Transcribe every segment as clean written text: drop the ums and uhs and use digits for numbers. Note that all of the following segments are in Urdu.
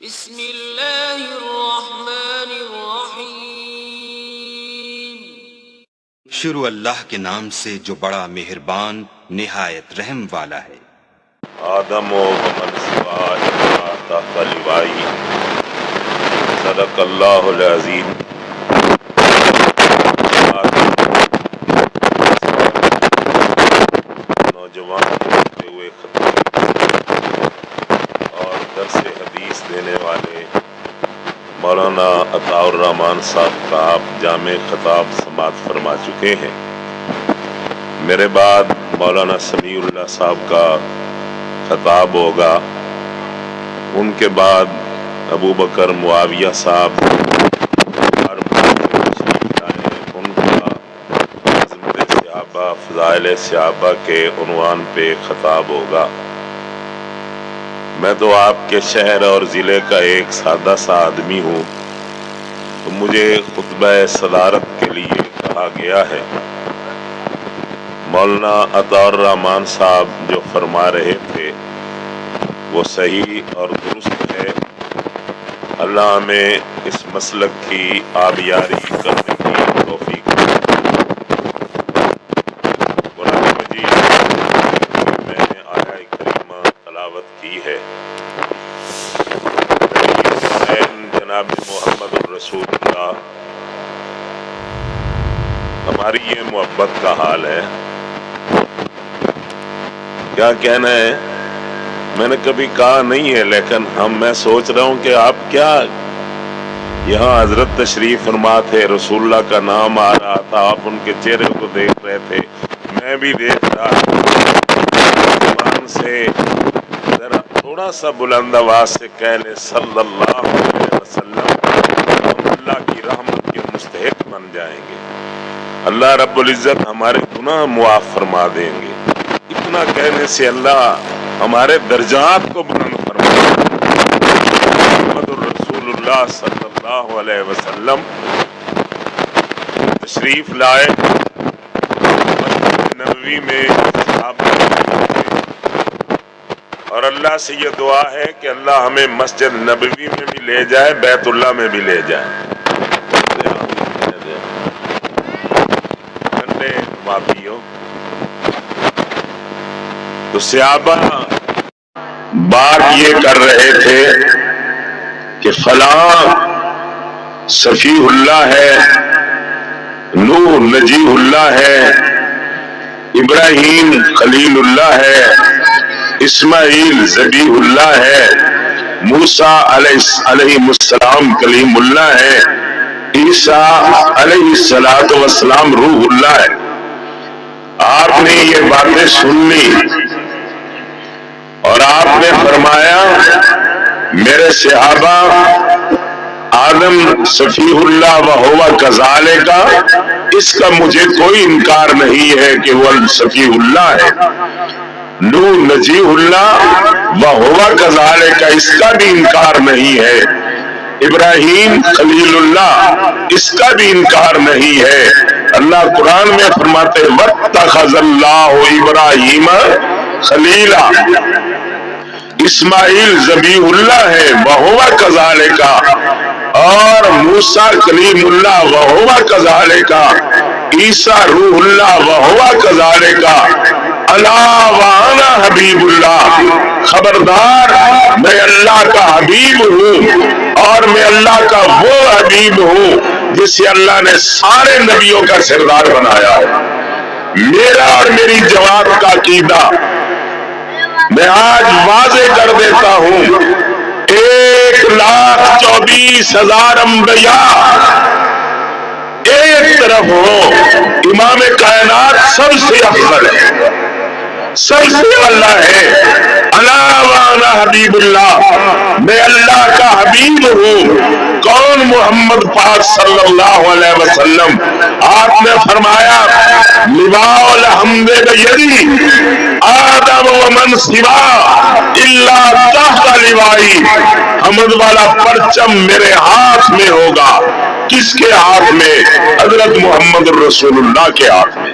بسم اللہ الرحمن الرحیم۔ شروع اللہ کے نام سے جو بڑا مہربان نہایت رحم والا ہے۔ آدم و من سوا تحت لوائی، صدق اللہ العظیم۔ نوجوان ہوتے ہوئے خطیب اور درس حدیث دینے والے مولانا عطاء الرحمان صاحب کا آپ جامع خطاب سماعت فرما چکے ہیں۔ میرے بعد مولانا سمیع اللہ صاحب کا خطاب ہوگا، ان کے بعد ابو بکر معاویہ صاحب اور ان کا عظمت صحابہ فضائل صحابہ کے عنوان پہ خطاب ہوگا۔ میں تو آپ کے شہر اور ضلع کا ایک سادہ سا آدمی ہوں، تو مجھے خطبہ صدارت کے لیے کہا گیا ہے۔ مولانا عطاء الرحمان صاحب جو فرما رہے تھے وہ صحیح اور درست ہے۔ اللہ ہمیں اس مسلک کی آبیاری کرنے کی توفیق دے۔ قرآن مجید میں نے آیہ کریمہ تلاوت کی ہے، جناب محمد الرسول اللہ، ہماری یہ محبت کا حال ہے۔ کیا کہنا ہے میں نے کبھی کہا نہیں ہے، لیکن میں سوچ رہا ہوں کہ آپ کیا یہاں حضرت تشریف فرما تھے، رسول اللہ کا نام آ رہا تھا، آپ ان کے چہرے کو دیکھ رہے تھے، میں بھی دیکھ رہا تھا۔ زبان سے ذرا تھوڑا سا بلند آواز سے کہہ لے صلی اللہ علیہ وسلم، ہم اللہ کی رحمت کے مستحق بن جائیں گے، اللہ رب العزت ہمارے گناہ معاف فرما دیں گے۔ اتنا کہنے سے اللہ ہمارے درجات کو بلند فرما دیں گے۔ محمد الرسول اللہ صلی اللہ علیہ وسلم تشریف لائے مسجد نبوی میں، صحابہ اور اللہ سے یہ دعا ہے کہ اللہ ہمیں مسجد نبوی میں بھی لے جائے، بیت اللہ میں بھی لے جائے۔ ٹھنڈے واپیوں تو صحابہ بات یہ کر رہے تھے کہ فلاں صفی اللہ ہے، نوح نجیح اللہ ہے، ابراہیم خلیل اللہ ہے، اسماعیل ذبیح اللہ ہے، موسیٰ علیہ السلام کلیم اللہ ہے، عیسیٰ علیہ السلام روح اللہ ہے۔ آپ نے یہ باتیں سن لی اور آپ نے فرمایا میرے صحابہ، آدم صفیح اللہ و ہوا کذالک، اس کا مجھے کوئی انکار نہیں ہے کہ وہ صفیح اللہ ہے، نوح نجیح اللہ و ہوا کذالک، اس کا بھی انکار نہیں ہے، ابراہیم خلیل اللہ اس کا بھی انکار نہیں ہے۔ اللہ قرآن میں فرماتے واتخذ اللہ ابراہیم خلیلا، اسماعیل ذبیح اللہ ہے وہوا کذالک، اور موسیٰ کلیم اللہ وہوا کذالک، عیسیٰ روح اللہ وہوا کذالک، الا وانا حبیب اللہ، خبردار میں اللہ کا حبیب ہوں، اور میں اللہ کا وہ حبیب ہوں جسے اللہ نے سارے نبیوں کا سردار بنایا ہے۔ میرا اور میری جماعت کا عقیدہ میں آج واضح کر دیتا ہوں، 1,24,000 انبیاء ایک طرف ہو، امام کائنات سب سے افضل ہے، سب سے اللہ ہے۔ الا وانا حبیب اللہ، میں اللہ کا حبیب ہوں۔ کون؟ محمد پاک صلی اللہ علیہ وسلم۔ آپ نے فرمایا لواء الحمد بیدی، آدم ومن سوا الا تحت لوائی، حمد والا پرچم میرے ہاتھ میں ہوگا۔ کس کے ہاتھ میں؟ حضرت محمد الرسول اللہ کے ہاتھ میں۔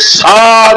7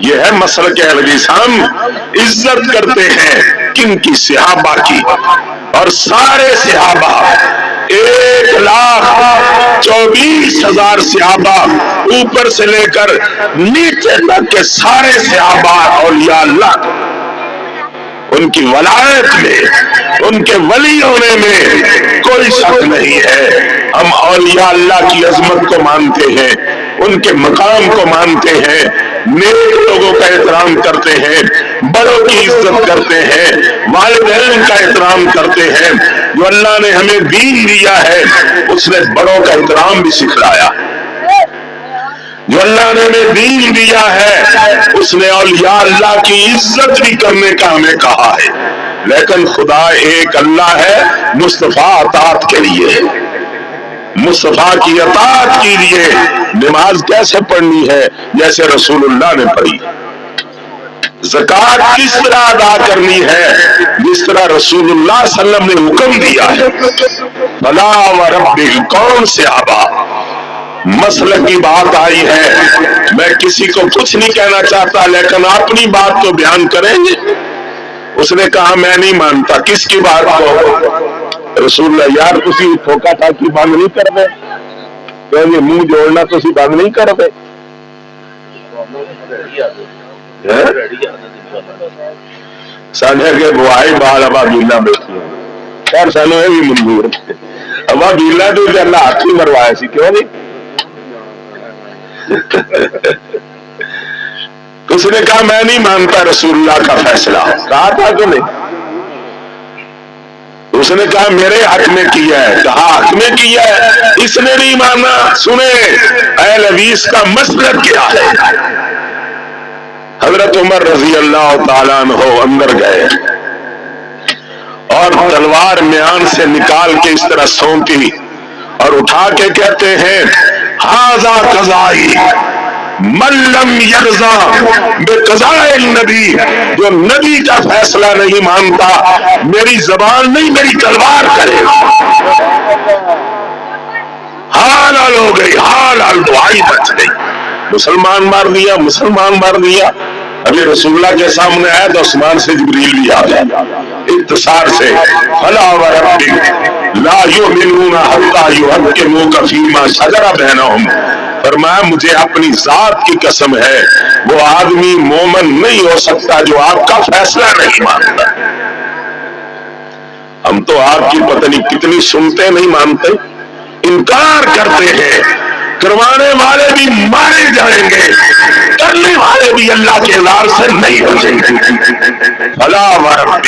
یہ ہے مسلک اہل حدیث. ہم عزت کرتے ہیں کن کی؟ صحابہ کی. اور سارے صحابہ 1,24,000 صحابہ اوپر سے لے کر نیچے تک کے سارے صحابہ اولیاء اللہ، ان کی ولایت میں، ان کے ولی ہونے میں کوئی شک نہیں ہے. ہم اولیاء اللہ کی عظمت کو مانتے ہیں، ان کے مقام کو مانتے ہیں، نیک لوگوں کا احترام کرتے ہیں، بڑوں کی عزت کرتے ہیں، والدین کا احترام کرتے ہیں. جو اللہ نے ہمیں دین دیا ہے اس نے بڑوں کا احترام بھی سکھلایا. جو اللہ نے ہمیں دین دیا ہے اس نے اولیاء اللہ کی عزت بھی کرنے کا ہمیں کہا ہے. لیکن خدا ایک اللہ ہے، مصطفیٰ اطاعت کے لیے، مصطفیٰ کی اطاعت کے لیے نماز کیسے پڑھنی ہے؟ جیسے رسول اللہ نے پڑھی. زکوٰۃ کس طرح ادا کرنی ہے؟ جس طرح رسول اللہ صلی اللہ علیہ وسلم نے حکم دیا ہے. فلا وربک، کون سے آبا مسلک کی بات آئی ہے. میں کسی کو کچھ نہیں کہنا چاہتا لیکن اپنی بات تو بیان کریں گے. اس نے کہا میں نہیں مانتا. کس کی بات کو؟ رسول اللہ. یار تسی ٹھوکا ٹھاکی بند نہیں کرتے؟ کہ منہ جوڑنا تسی بند نہیں کرتے؟ ساڈے کے بوائی بال ابا بیلا بیٹھی خیر سانو یہ بھی منظور. ابا بیلا تو اللہ ہاتھ ہی مروایا سی، کیوں نہیں؟ اس نے کہا میں نہیں مانتا رسول اللہ کا فیصلہ. کہا تھا کہ نہیں؟ اس نے کہا میرے حق میں کیا ہے. کہا حق میں کیا ہے، اس نے نہیں مانا. سنے اہل حدیث کا مسلک کیا ہے. حضرت عمر رضی اللہ تعالیٰ عنہ اندر گئے اور تلوار میان سے نکال کے اس طرح سونتی اور اٹھا کے کہتے ہیں ھذا قضائی من لم یرضا بقضاء النبی. جو نبی کا فیصلہ نہیں مانتا میری زبان نہیں میری تلوار کرے. حال حال ہو گئی، حال حال دعائی بچ گئی. مسلمان مار دیا، مسلمان مار دیا. ابھی رسول اللہ کے سامنے آیا تو آسمان سے جبریل بھی آ گیا اختصار سے. فلا وربک لا یؤمنون حتی یحکموک فیما شجر بینہم. فرمایا مجھے اپنی ذات کی قسم ہے وہ آدمی مومن نہیں ہو سکتا جو آپ کا فیصلہ نہیں مانتا. ہم تو آپ کی پتہ نہیں کتنی سنتے نہیں مانتے، انکار کرتے ہیں. کروانے والے بھی مارے جائیں گے، کرنے والے بھی اللہ کے عذاب سے نہیں بچیں گے. فلا وربک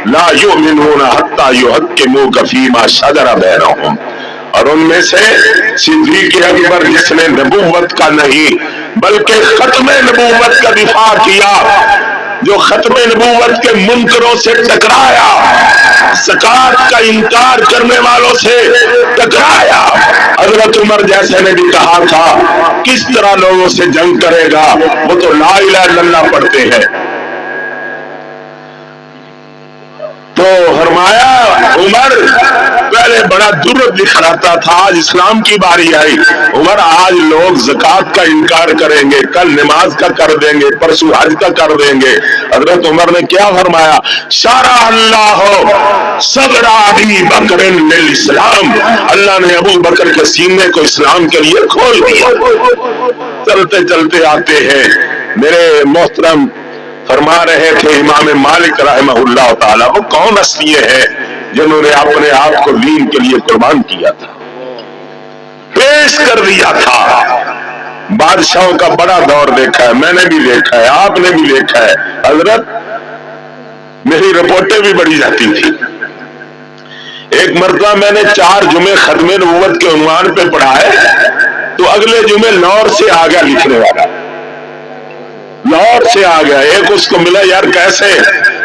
لا یؤمنون حتی یحکموک فیما شجر بینہم. اور ان میں سے صدیق اکبر جس نے نبوت کا نہیں بلکہ ختم نبوت کا دفاع کیا، جو ختم نبوت کے منکروں سے ٹکرایا، زکوٰۃ کا انکار کرنے والوں سے ٹکرایا. حضرت عمر جیسے نے بھی کہا تھا کس طرح لوگوں سے جنگ کرے گا، وہ تو لا الہ الا اللہ پڑھتے ہیں. تو فرمایا عمر پہلے بڑا درد دکھلاتا تھا، آج اسلام کی باری آئی. عمر آج لوگ زکوٰۃ کا انکار کریں گے، کل نماز کا کر دیں گے، پرسوں حج کا کر دیں گے. حضرت عمر نے کیا فرمایا؟ شرع اللہ صدر ابی بکر للاسلام. اللہ نے ابو بکر کے سینے کو اسلام کے لیے کھول دیا. چلتے چلتے آتے ہیں میرے محترم فرما رہے تھے امام مالک رحمہ اللہ تعالیٰ وہ کون ہستیاں ہیں جنہوں نے اپنے آپ کو دین کے لیے قربان کیا تھا، پیش کر دیا تھا. بادشاہوں کا بڑا دور دیکھا ہے، میں نے بھی دیکھا ہے، آپ نے بھی دیکھا ہے. حضرت میری رپورٹیں بھی بڑھی جاتی تھی. ایک مرتبہ میں نے 4 جمعے ختم نبوت کے عنوان پہ پڑھائے تو اگلے جمعے لاہور سے آ گیا لکھنے والا، لاہور سے آ گیا. ایک اس کو ملا، یار کیسے؟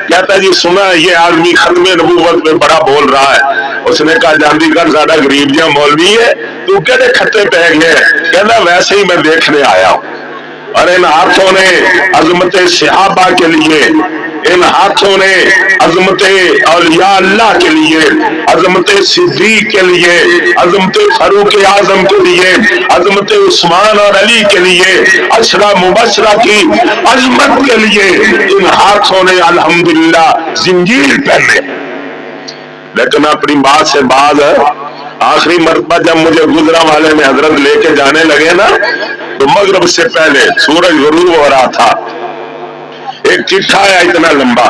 کہتا جی سنا یہ آدمی ختم نبوت میں بڑا بول رہا ہے. اس نے کہا جاندی کر زیادہ غریب جہاں مولوی ہے تو کہتے کھٹے پہ گئے. کہتا ویسے ہی میں دیکھنے آیا ہوں. اور ان ہاتھوں نے عظمت صحابہ کے لیے ان ہاتھوں نے عظمت اولیاء اللہ کے لیے، عظمت صدیق کے لیے، عظمت فاروق اعظم کے لیے، عظمت عثمان اور علی کے لیے، عشرہ مبشرہ کی عظمت کے لیے ان ہاتھوں نے الحمدللہ زنجیر پہنے. لیکن اپنی بات سے باز ہے. آخری مرتبہ جب مجھے گجرا والے میں حضرت لے کے جانے لگے نا، تو مغرب سے پہلے سورج غروب ہو رہا تھا، ایک چٹھا آیا اتنا لمبا،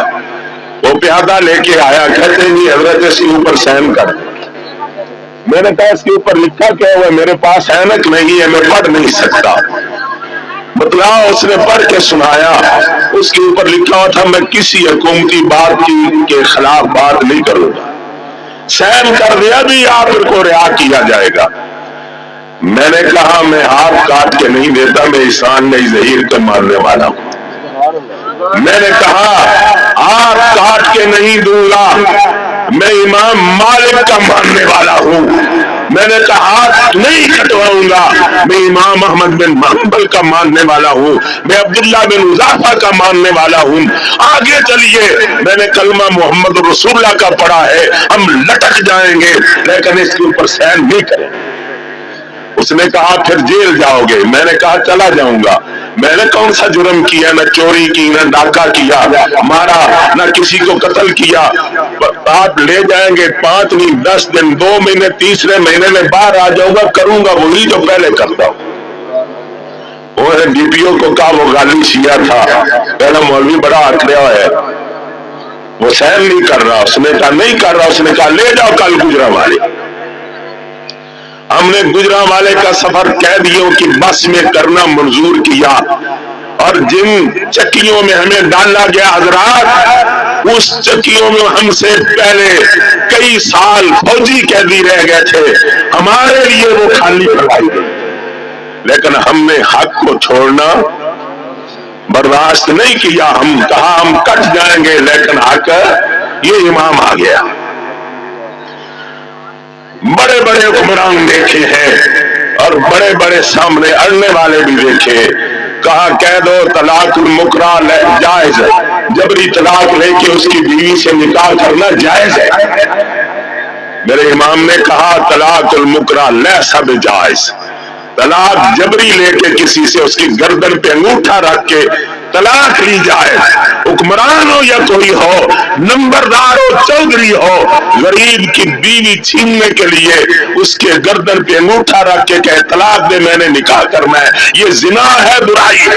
وہ پیادہ لے کے آیا، کہتے ہیں جی حضرت اس کے اوپر سائن کر. میں نے کہا اس کے اوپر لکھا کیا ہوا؟ میرے پاس اینک نہیں ہے، میں پڑھ نہیں سکتا. بتلاؤ. اس نے پڑھ کے سنایا. اس کے اوپر لکھا ہوا تھا میں کسی حکومتی بات کے خلاف بات نہیں کروں گا. سائن کر دیا بھی آپ کو رہا کیا جائے گا. میں نے کہا میں ہاتھ کاٹ کے نہیں دیتا، میں احسان نہیں ظہیر کا ماننے والا ہوں. میں نے کہا ہاتھ کاٹ کے نہیں دوں گا، میں امام مالک کا ماننے والا ہوں. میں نے کہا ہاتھ نہیں کٹواؤں گا، میں امام احمد بن حنبل کا ماننے والا ہوں، میں عبداللہ بن اضافہ کا ماننے والا ہوں. آگے چلیے، میں نے کلمہ محمد رسول اللہ کا پڑھا ہے، ہم لٹک جائیں گے لیکن اس کے اوپر سائن نہیں کریں. اس نے کہا پھر جیل جاؤ گے. میں نے کہا چلا جاؤں گا. میں نے کون سا جرم کیا؟ نہ چوری کی، نہ ڈاکہ کیا، مارا نہ کسی کو قتل کیا. آپ لے جائیں گے 5 نہیں 10 دن 2 مہینے، تیسرے مہینے میں باہر آ جاؤں گا، کروں گا وہی جو پہلے کرتا ہوں. وہ ڈی پی او کو کہا، وہ غالی شیعہ تھا، پہلا مولوی بڑا آکڑیا ہے، وہ سائن نہیں کر رہا. اس نے کہا نہیں کر رہا. اس نے کہا لے جاؤ کل گجرا والے. ہم نے گجرا والے کا سفر قیدیوں کی بس میں کرنا منظور کیا، اور جن چکیوں میں ہمیں ڈالا گیا حضرات، اس چکیوں میں ہم سے پہلے کئی سال فوجی قیدی رہ گئے تھے، ہمارے لیے وہ خالی کروائی گئی. لیکن ہم نے حق کو چھوڑنا برداشت نہیں کیا. ہم کہا ہم کٹ جائیں گے لیکن حق، یہ امام آ گیا. بڑے بڑے حکمران دیکھے ہیں اور بڑے بڑے سامنے اڑنے والے بھی دیکھے. کہا کہہ دو طلاق المکرہ جائز ہے، جبری طلاق لے کے اس کی بیوی سے نکاح کرنا جائز ہے. میرے امام نے کہا طلاق المکرہ لیس بجائز، طلاق جبری لے کے کسی سے اس کی گردن پہ انگوٹھا رکھ کے طلاق لی جائے، حکمران ہو یا کوئی ہو، نمبردار ہو چودھری ہو، غریب کی بیوی چھیننے کے لیے اس کے گردن پہ انگوٹھا رکھ کے کہے طلاق دے میں نے نکاح کرنا ہے، یہ زنا ہے، برائی ہے.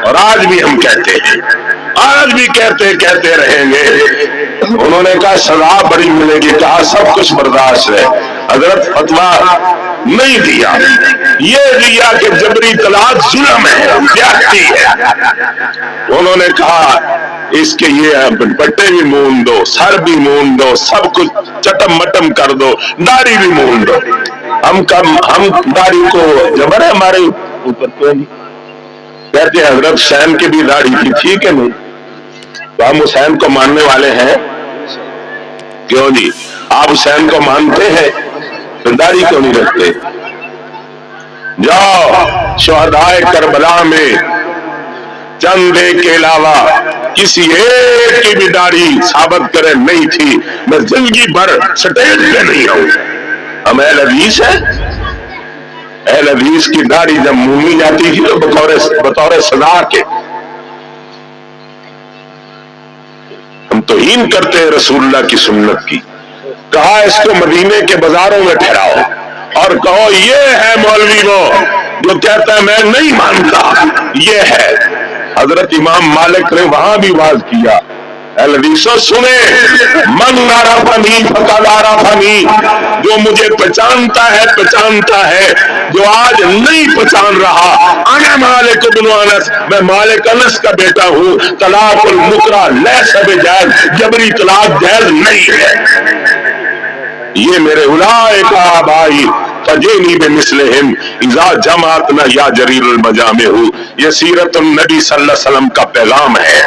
اور آج بھی ہم کہتے ہیں، آج بھی کہتے رہیں گے. انہوں نے کہا سزا بڑی ملے گی. کہا سب کچھ برداشت ہے. حضرت فتویٰ نہیں دیا، یہ دیا کہ جبری طلاق ظلم ہے، زیادتی ہے. انہوں نے کہا اس کے یہ پٹے بھی مون دو، سر بھی مون دو، سب کچھ چٹم مٹم کر دو، داڑھی بھی مون دو. ہم داڑھی کو جبر ہے ہمارے اوپر تو کہتے حضرت حسین کی بھی داڑھی تھی، ٹھیک ہے نہیں؟ تو ہم حسین کو ماننے والے ہیں. کیوں جی آپ حسین کو مانتے ہیں تو داڑھی کیوں نہیں رکھتے؟ جاؤ شہدائے کربلا میں چند ایک کے علاوہ کسی ایک کی بھی داڑھی ثابت کرے نہیں تھی. میں زندگی بھر سٹیج پہ نہیں ہوں. ہم اہل حدیث ہیں. اہل حدیث کی داڑھی جب مونی جاتی تھی تو بطور سزا کے ہم توہین کرتے ہیں رسول اللہ کی سنت کی. کہا اس کو مدینے کے بازاروں میں ٹھہراؤ اور کہو یہ ہے مولوی وہ جو کہتا ہے میں نہیں مانتا، یہ ہے. حضرت امام مالک نے وہاں بھی واز کیا، اہل حدیثوں سنے، من عرفنی فقد عرفنی، جو مجھے پہچانتا ہے، جو آج نہیں پہچان رہا. انا مالک بن انس، میں مالک انس کا بیٹا ہوں. طلاق المکرہ لیس بجائز، جبری طلاق جائز نہیں ہے. یہ میرے اولئک آبائی فجئنی بمثلہم اذا جمعتنا یا جریر المجامع، یہ سیرت النبی صلی اللہ علیہ وسلم کا پیغام ہے.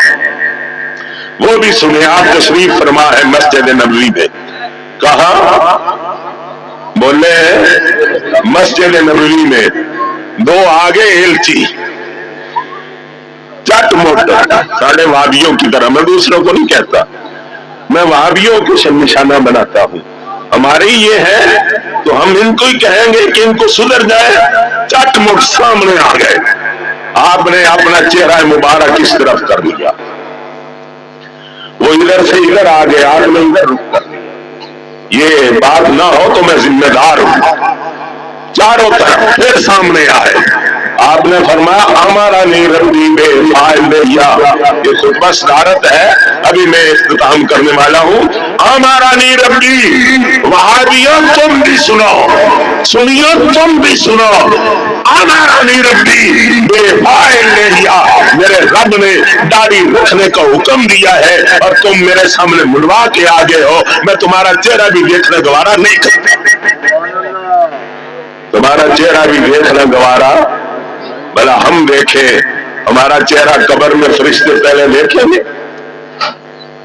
وہ بھی سنیں. آپ تشریف فرما ہے مسجد نبوی میں. کہاں بولے مسجد نبوی میں 2 آگے ایلچی چڑھ چٹ مٹ سارے وہابیوں کی طرح، میں دوسروں کو نہیں کہتا، میں وہابیوں کو نشانہ بناتا ہوں، ہمارے یہ ہے تو ہم ان کو ہی کہیں گے کہ ان کو سدھر جائے، چٹ مٹ سامنے آ گئے، آپ نے اپنا چہرہ مبارک اس طرف کر لیا، وہ ادھر سے ادھر آ گئے، آپ نے ادھر رک کر لیا، یہ بات نہ ہو تو میں ذمہ دار ہوں، چاروں طرف پھر سامنے آئے، آپ نے فرمایا ہمارا نہیں ربی بے فائل یا، یہ خطبہ صدارت ہے، ابھی میں اختتام کرنے والا ہوں، ہمارا نہیں ربی، وہابیوں تم بھی سنو، سنیو تم بھی سنو، ہمارا نہیں ربی بے فائل یا، میرے رب نے داڑھی رکھنے کا حکم دیا ہے اور تم میرے سامنے منڈوا کے آگے ہو، میں تمہارا چہرہ بھی دیکھنا گوارا نہیں کرتا، تمہارا چہرہ بھی دیکھنا گوارا، بھلا ہم دیکھیں ہمارا چہرہ قبر میں فرشتے پہلے دیکھیں گے،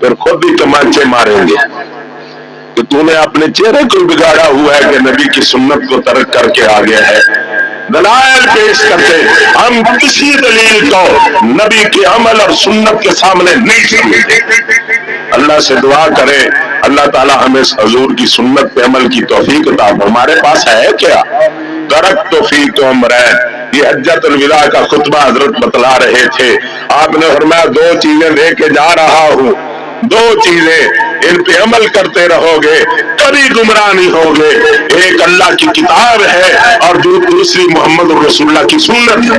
پھر خود ہی تمانچے ماریں گے کہ تو نے اپنے چہرے کو بگاڑا ہوا ہے کہ نبی کی سنت کو ترک کر کے آ گیا ہے۔ دلائل پیش کرتے، ہم کسی دلیل کو نبی کے عمل اور سنت کے سامنے نہیں سمجھتے۔ اللہ سے دعا کریں اللہ تعالی ہمیں حضور کی سنت پہ عمل کی توفیق عطا فرمائے۔ ہمارے پاس ہے کیا؟ ترکت فیکم امرین، یہ حجۃ الوداع کا خطبہ حضرت بتلا رہے تھے، آپ نے فرمایا دو چیزیں دے کے جا رہا ہوں، دو چیزیں ان پہ عمل کرتے رہو گے کبھی گمراہ نہیں ہوگے، ایک اللہ کی کتاب ہے اور دوسری محمد رسول اللہ کی سنت ہے۔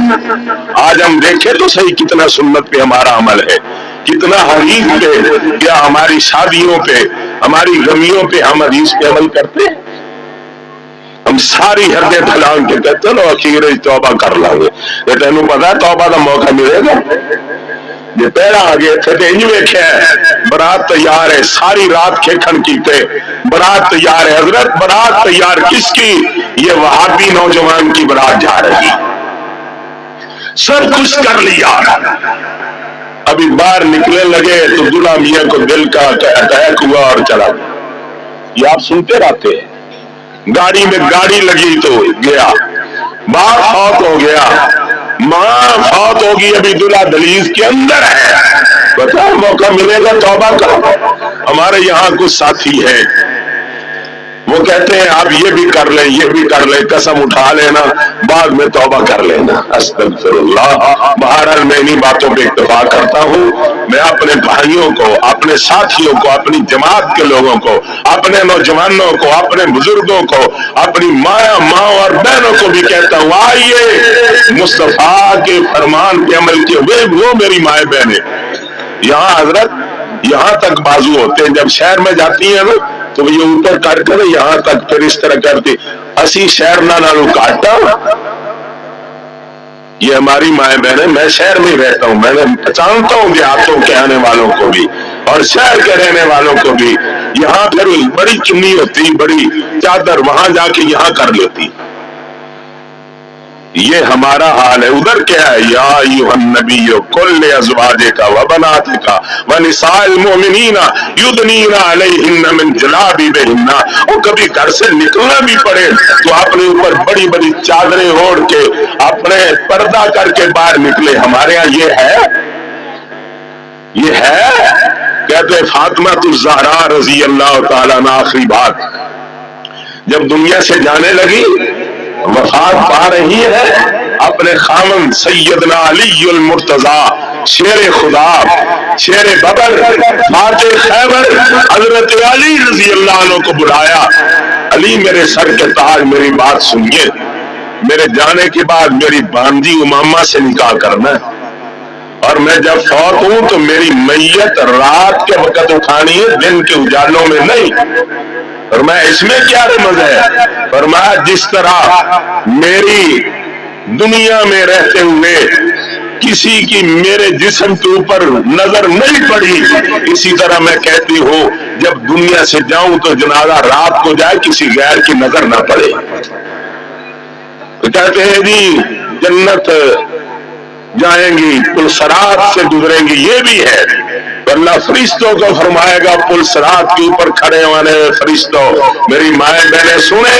آج ہم دیکھیں تو صحیح کتنا سنت پہ ہمارا عمل ہے، کتنا حدیث پہ، کیا ہماری شادیوں پہ، ہماری غمیوں پہ ہم حدیث پہ عمل کرتے ہیں؟ ہم ساری حدیں پھلان کے کہتے چلو اخیر توبہ کر لیں گے، یہ تینوں پتا ہے توبہ کا موقع ملے گا؟ یہ پہلا آگے تھے تو انج ویکھیا ہے برات تیار ہے، ساری رات کھیکھن کیتے برات تیار ہے، حضرت برات تیار کس کی؟ یہ وہابی نوجوان کی برات جا رہی، سب کچھ کر لیا، ابھی باہر نکلنے لگے تو دلہا میاں کو دل کا اٹیک ہوا اور چلا گیا۔ یہ آپ سنتے رہتے ہیں، گاڑی میں گاڑی لگی تو گیا، باپ فوت ہو گیا، ماں فوت ہوگی، ابھی دلہا دہلیز کے اندر ہے، پتا موقع ملے گا توبہ کرو۔ ہمارے یہاں کچھ ساتھی ہیں وہ کہتے ہیں آپ یہ بھی کر لیں یہ بھی کر لیں، قسم اٹھا لینا بعد میں توبہ کر لینا، استغفر اللہ۔ بہرحال میں انہی باتوں پہ اکتفا کرتا ہوں، میں اپنے بھائیوں کو، اپنے ساتھیوں کو، اپنی جماعت کے لوگوں کو، اپنے نوجوانوں کو، اپنے بزرگوں کو، اپنی ماں اور بہنوں کو بھی کہتا ہوں آئیے مصطفیٰ کے فرمان پہ عمل کیے، وہ میری مائیں بہنیں، یہاں حضرت یہاں تک بازو ہوتے ہیں، جب شہر میں جاتی ہیں نا تو یہ اوپر کر کر یہاں تک، پھر اس طرح کرتی، اسی شہر نہ نالو کاٹا، یہ ہماری مائیں بہنیں، میں شہر میں رہتا ہوں، میں پہچانتا ہوں دیہاتوں کے آنے والوں کو بھی اور شہر کے رہنے والوں کو بھی، یہاں پھر بڑی چنی ہوتی، بڑی چادر، وہاں جا کے یہاں کر لیتی، یہ ہمارا حال ہے۔ ادھر کیا ہے؟ یا ایھا النبی قل لازواجک وبناتک ونساء المؤمنین یدنین علیہن من جلابیبہن، اور کبھی گھر سے نکلنا بھی پڑے تو اپنے اوپر بڑی بڑی چادریں اوڑھ کے اپنے پردہ کر کے باہر نکلے۔ ہمارے ہاں یہ ہے، یہ ہے؟ کہتے فاطمہ الزہرا رضی اللہ تعالیٰ عنہا آخری بات جب دنیا سے جانے لگی، وفات پا رہی ہے، اپنے خامن سیدنا علی المرتضی شیر خدا، شیر بدر، فاتح خیبر حضرت علی رضی اللہ عنہ کو بلایا، علی میرے سر کے تاج میری بات سنیے، میرے جانے کے بعد میری بانجی امامہ سے نکاح کرنا ہے، اور میں جب فوت ہوں تو میری میت رات کے وقت اٹھانی ہے، دن کے اجالوں میں نہیں۔ فرمایا اس میں کیا رمز ہے؟ فرمایا جس طرح میری دنیا میں رہتے ہوئے کسی کی میرے جسم کے اوپر نظر نہیں پڑی، اسی طرح میں کہتی ہوں جب دنیا سے جاؤں تو جنازہ رات کو جائے، کسی غیر کی نظر نہ پڑے۔ کہتے ہیں جی جنت جائیں گی پل صراط سے گزریں گی، یہ بھی ہے، اللہ فرشتوں کو فرمائے گا پل صراط کے اوپر کھڑے ہونے فرشتوں، میری مائیں بہنیں سنیں،